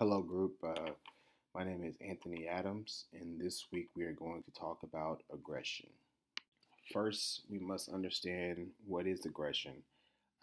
Hello, group. My name is Anthony Adams, and this week we are going to talk about aggression. First, we must understand what is aggression.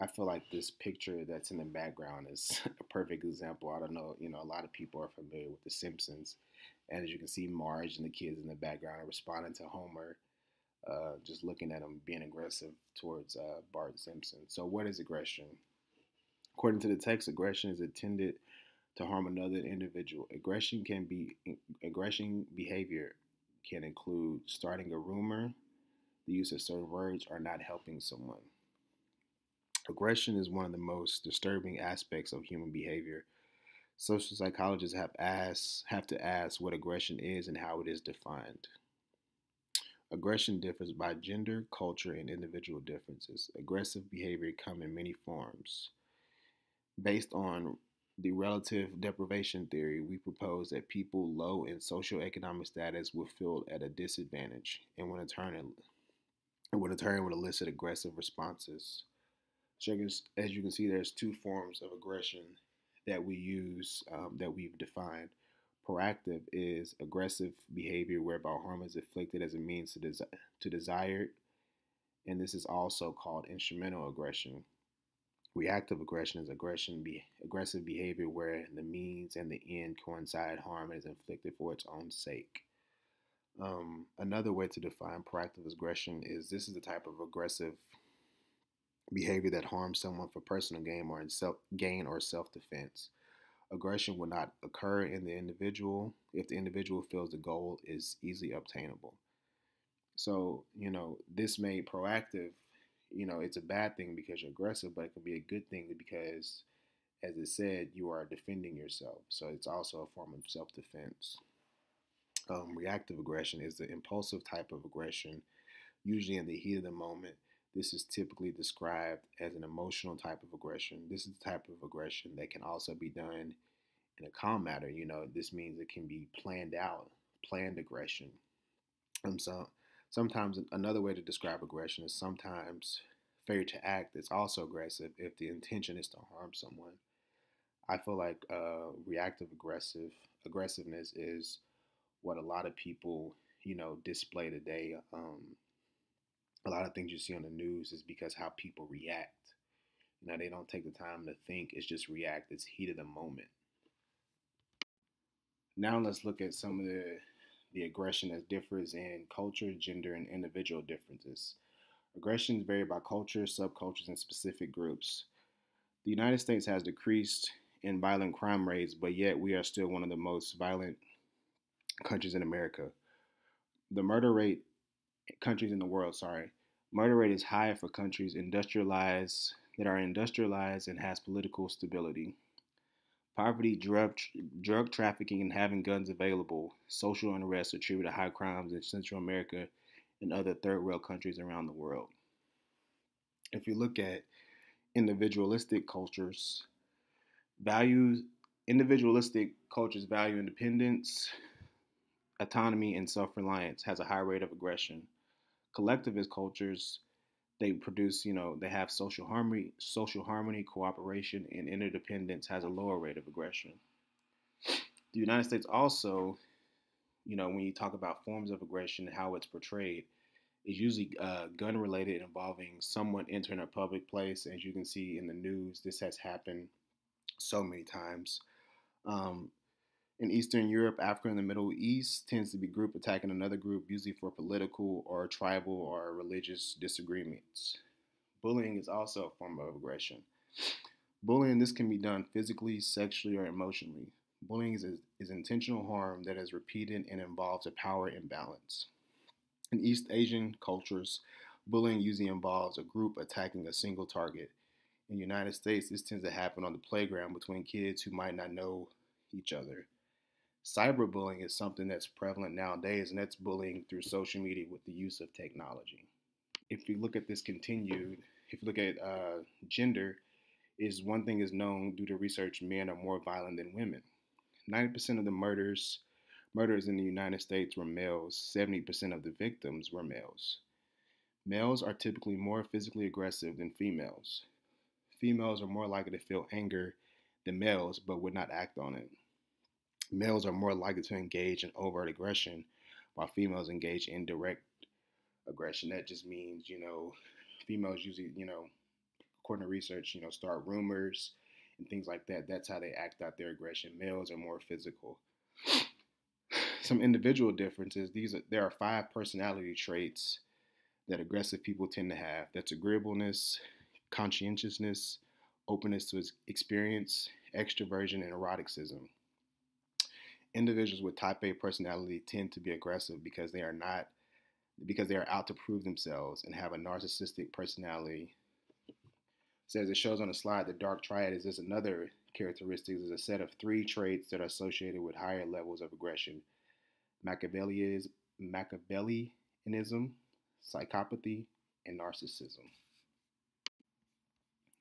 I feel like this picture that's in the background is a perfect example. I don't know, a lot of people are familiar with The Simpsons, and as you can see, Marge and the kids in the background are responding to Homer, just looking at him being aggressive towards Bart Simpson. So, what is aggression? According to the text, aggression is intended to harm another individual. Aggression behavior can include starting a rumor, the use of certain words, or not helping someone. Aggression is one of the most disturbing aspects of human behavior. Social psychologists have to ask what aggression is and how it is defined. Aggression differs by gender, culture, and individual differences. Aggressive behavior come in many forms. Based on the relative deprivation theory, we propose that people low in socioeconomic status will feel at a disadvantage and would elicit aggressive responses. So as you can see, there's two forms of aggression that we use that we've defined. Proactive is aggressive behavior whereby harm is inflicted as a means to desired, and this is also called instrumental aggression. Reactive aggression is aggressive behavior where the means and the end coincide. Harm is inflicted for its own sake. Another way to define proactive aggression is this is the type of aggressive behavior that harms someone for personal gain or self-defense. Aggression will not occur in the individual if the individual feels the goal is easily obtainable. So, this made proactive, it's a bad thing because you're aggressive, but it can be a good thing because, as it said, you are defending yourself. So it's also a form of self defense. Reactive aggression is the impulsive type of aggression, usually in the heat of the moment. This is typically described as an emotional type of aggression. This is the type of aggression that can also be done in a calm manner. This means it can be planned aggression. So sometimes another way to describe aggression is sometimes failure to act is also aggressive if the intention is to harm someone. I feel like reactive aggressiveness is what a lot of people display today. A lot of things you see on the news is because how people react. They don't take the time to think; it's just react. It's heat of the moment. Now let's look at some of the aggression that differs in culture, gender, and individual differences. Aggressions vary by culture, subcultures, and specific groups. The United States has decreased in violent crime rates, but yet we are still one of the most violent countries in America. The murder rate, countries in the world, sorry, murder rate is high for countries industrialized and has political stability. Poverty, drug trafficking, and having guns available, social unrest attribute to high crimes in Central America and other third world countries around the world. If you look at individualistic cultures, values individualistic cultures value independence, autonomy, and self-reliance, has a high rate of aggression. Collectivist cultures, they have social harmony, cooperation, and interdependence, has a lower rate of aggression. The United States also, when you talk about forms of aggression, how it's portrayed, is usually gun related, involving someone entering a public place. As you can see in the news, this has happened so many times. Um, in Eastern Europe, Africa, and the Middle East tends to be group attacking another group, usually for political or tribal or religious disagreements. Bullying is also a form of aggression. Bullying, this can be done physically, sexually, or emotionally. Bullying is intentional harm that is repeated and involves a power imbalance. In East Asian cultures, bullying usually involves a group attacking a single target. In the United States, this tends to happen on the playground between kids who might not know each other. Cyberbullying is something that's prevalent nowadays, and that's bullying through social media with the use of technology. If you look at this continued, if you look at gender, is one thing is known due to research: men are more violent than women. 90% of the murders in the United States were males. 70% of the victims were males. Males are typically more physically aggressive than females. Females are more likely to feel anger than males, but would not act on it. Males are more likely to engage in overt aggression, while females engage in direct aggression. That just means, females usually, according to research, start rumors and things like that. That's how they act out their aggression. Males are more physical. Some individual differences. There are 5 personality traits that aggressive people tend to have. That's agreeableness, conscientiousness, openness to experience, extroversion, and eroticism. Individuals with type A personality tend to be aggressive because they are out to prove themselves and have a narcissistic personality. It says it shows on the slide the dark triad is just another characteristic is a set of 3 traits that are associated with higher levels of aggression: Machiavellianism, psychopathy, and narcissism.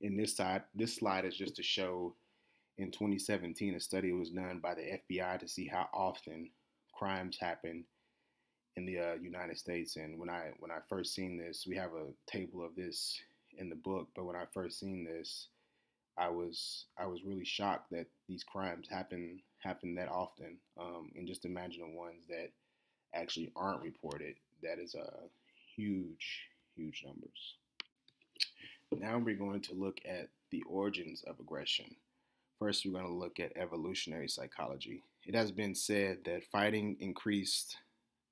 In this slide is just to show in 2017 a study was done by the FBI to see how often crimes happen in the United States. And when I first seen this, we have a table of this in the book. But when I first seen this, I was really shocked that these crimes happen that often. And just imagine the ones that actually aren't reported. That is a huge numbers. Now we're going to look at the origins of aggression. First, we're going to look at evolutionary psychology. It has been said that fighting increased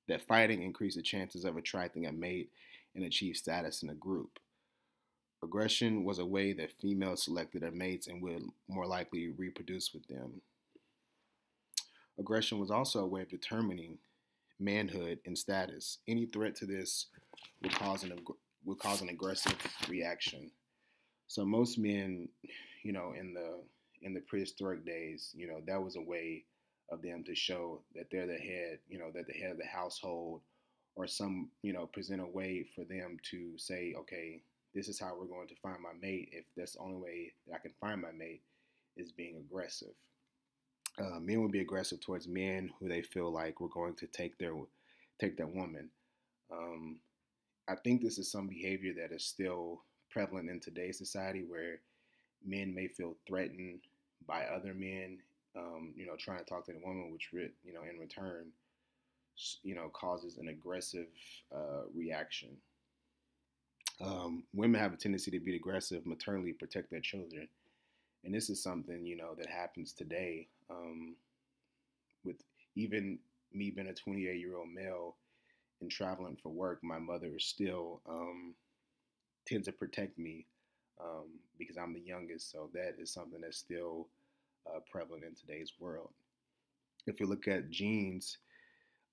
the chances of attracting a mate and achieve status in a group. Aggression was a way that females selected their mates and would more likely reproduce with them. Aggression was also a way of determining manhood and status. Any threat to this would cause an aggressive reaction. So most men, in the prehistoric days, that was a way of them to show that they're the head, that the head of the household, or present a way for them to say, okay, this is how we're going to find my mate. If that's the only way that I can find my mate is being aggressive. Men would be aggressive towards men who they feel like were going to take their woman. I think this is some behavior that is still prevalent in today's society where men may feel threatened by other men, trying to talk to the woman, which, in return, causes an aggressive reaction. Women have a tendency to be aggressive maternally to protect their children. And this is something, that happens today. With even me being a 28-year-old male and traveling for work, my mother still tends to protect me because I'm the youngest. So that is something that's still prevalent in today's world. If you look at genes,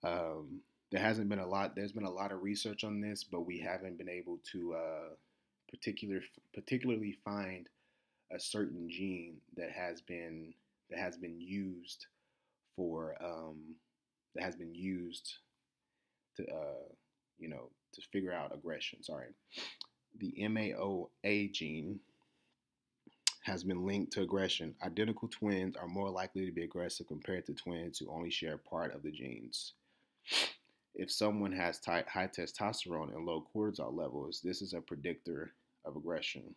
there's been a lot of research on this, but we haven't been able to particularly find a certain gene that has been used for to to figure out aggression. Sorry, the MAOA gene has been linked to aggression. Identical twins are more likely to be aggressive compared to twins who only share part of the genes. If someone has high testosterone and low cortisol levels, this is a predictor of aggression.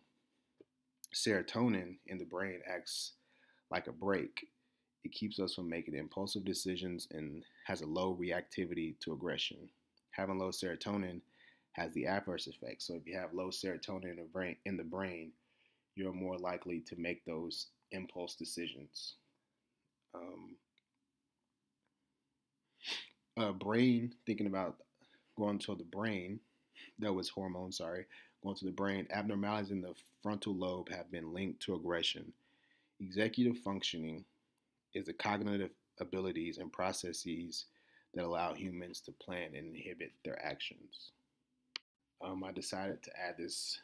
Serotonin in the brain acts like a brake. It keeps us from making impulsive decisions and has a low reactivity to aggression. Having low serotonin has the adverse effect. So if you have low serotonin in the brain, you're more likely to make those impulse decisions. Brain, thinking about going to the brain, that was hormone, sorry, going to the brain, abnormalities in the frontal lobe have been linked to aggression. Executive functioning is the cognitive abilities and processes that allow humans to plan and inhibit their actions. I decided to add this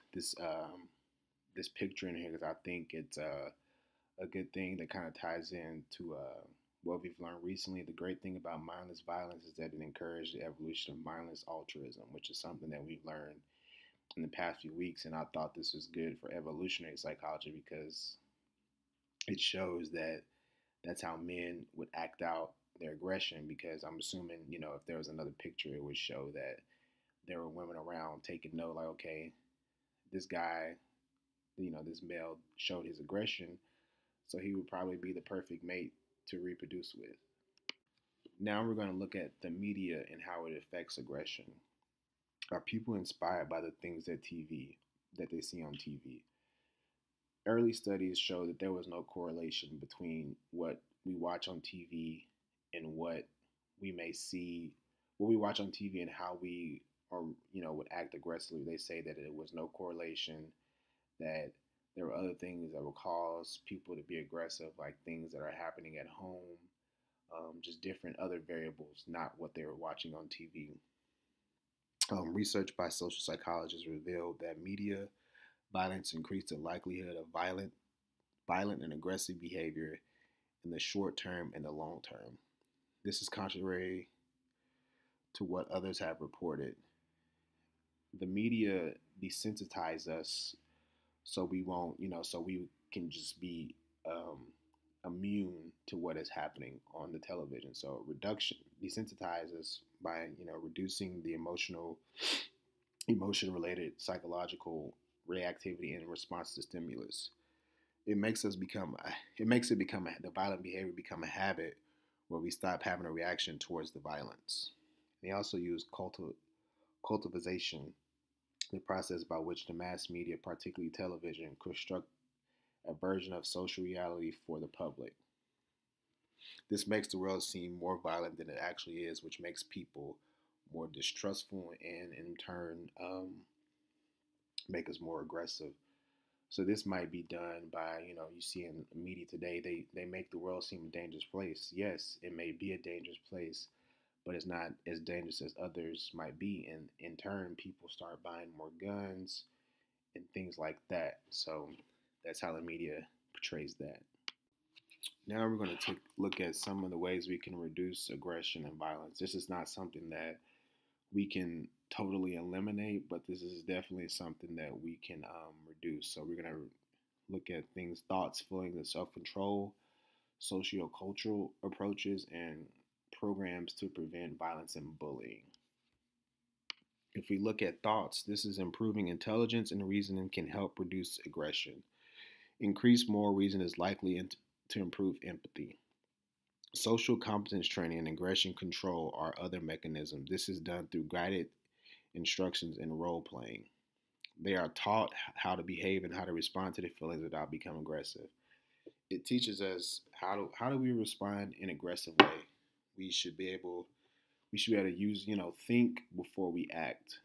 picture in here because I think it's a good thing that kind of ties into what we've learned recently. The great thing about mindless violence is that it encouraged the evolution of mindless altruism, which is something that we've learned in the past few weeks. And I thought this was good for evolutionary psychology because it shows that that's how men would act out their aggression. Because I'm assuming, if there was another picture, it would show that there were women around taking note, like, okay, this guy, this male showed his aggression, so he would probably be the perfect mate to reproduce with. Now we're going to look at the media and how it affects aggression. Are people inspired by the things that they see on TV? Early studies show that there was no correlation between what we watch on TV and what we may see, what we watch on TV and how we are, would act aggressively. They say that it was no correlation, that there were other things that would cause people to be aggressive, like things that are happening at home, just different other variables, not what they were watching on TV. Research by social psychologists revealed that media violence increased the likelihood of violent and aggressive behavior in the short term and the long term. This is contrary to what others have reported. The media desensitize us so we won't, so we can just be immune to what is happening on the television. So reduction desensitizes by reducing the emotion related psychological reactivity in response to stimulus. The violent behavior become a habit where we stop having a reaction towards the violence. They also use cultivation, the process by which the mass media, particularly television, construct a version of social reality for the public. This makes the world seem more violent than it actually is, which makes people more distrustful and in turn make us more aggressive. So this might be done by, you see in the media today, they make the world seem a dangerous place. Yes, it may be a dangerous place, but it's not as dangerous as others might be. And in turn, people start buying more guns and things like that. So that's how the media portrays that. Now we're going to take a look at some of the ways we can reduce aggression and violence. This is not something that we can totally eliminate, but this is definitely something that we can reduce. So we're going to look at things, thoughts, feelings, and self-control, socio-cultural approaches, and programs to prevent violence and bullying. If we look at thoughts, this is improving intelligence and reasoning can help reduce aggression. Increased moral reason is likely to improve empathy. Social competence training and aggression control are other mechanisms. This is done through guided instructions and role playing. They are taught how to behave and how to respond to their feelings without becoming aggressive. It teaches us how do we respond in an aggressive way. We should be able to use, think before we act,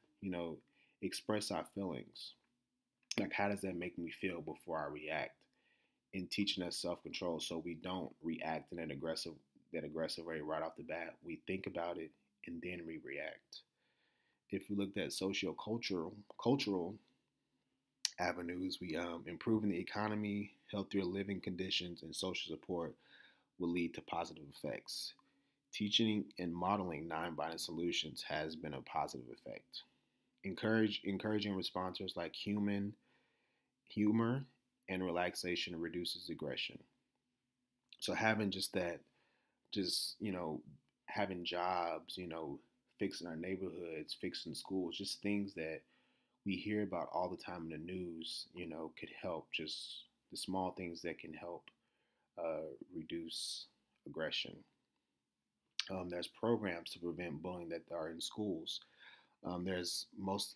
express our feelings. Like, how does that make me feel before I react? In teaching us self-control so we don't react in that aggressive way right off the bat. We think about it and then we react. If we looked at cultural avenues, we improving the economy, healthier living conditions, and social support will lead to positive effects. Teaching and modeling nonviolent solutions has been a positive effect. Encouraging responses like humor and relaxation reduces aggression. So having having jobs, fixing our neighborhoods, fixing schools, just things that we hear about all the time in the news, could help. Just the small things that can help reduce aggression. There's programs to prevent bullying that are in schools. There's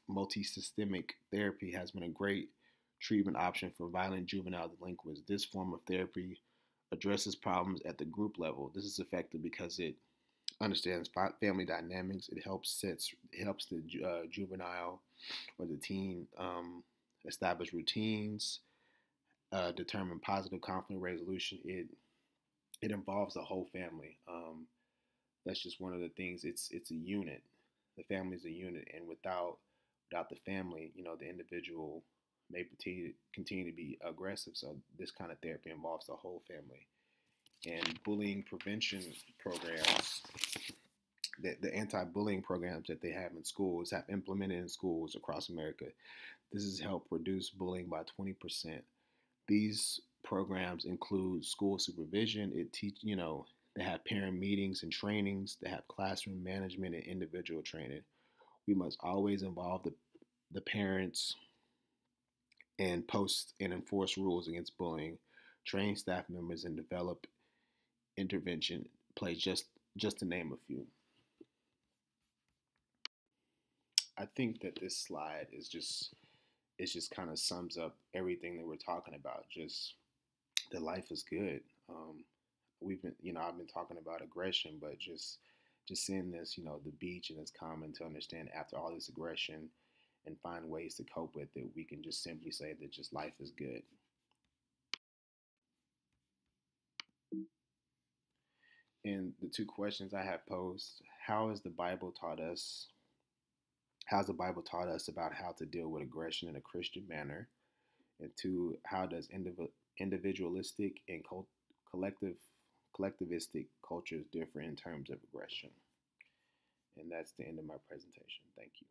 multi-systemic therapy has been a great treatment option for violent juvenile delinquents. This form of therapy addresses problems at the group level. This is effective because it understands family dynamics. It helps the juvenile or the teen establish routines, determine positive conflict resolution. It involves the whole family. That's just one of the things. It's a unit. The family is a unit, and without the family, the individual may continue to be aggressive. So this kind of therapy involves the whole family. And bullying prevention programs, the anti-bullying programs that they have in schools, have implemented in schools across America. This has helped reduce bullying by 20%. These programs include school supervision. They have parent meetings and trainings. They have classroom management and individual training. We must always involve the parents and post and enforce rules against bullying, train staff members, and develop intervention play just just to name a few. I think that this slide is just it just kind of sums up everything that we're talking about. Just that life is good. We've been, I've been talking about aggression, but just seeing this, the beach, and it's common to understand after all this aggression and find ways to cope with it, we can just simply say that just life is good. And the two questions I have posed: how has the Bible taught us? How's the Bible taught us about how to deal with aggression in a Christian manner? And two, how does individualistic and collectivistic cultures differ in terms of aggression? And that's the end of my presentation. Thank you.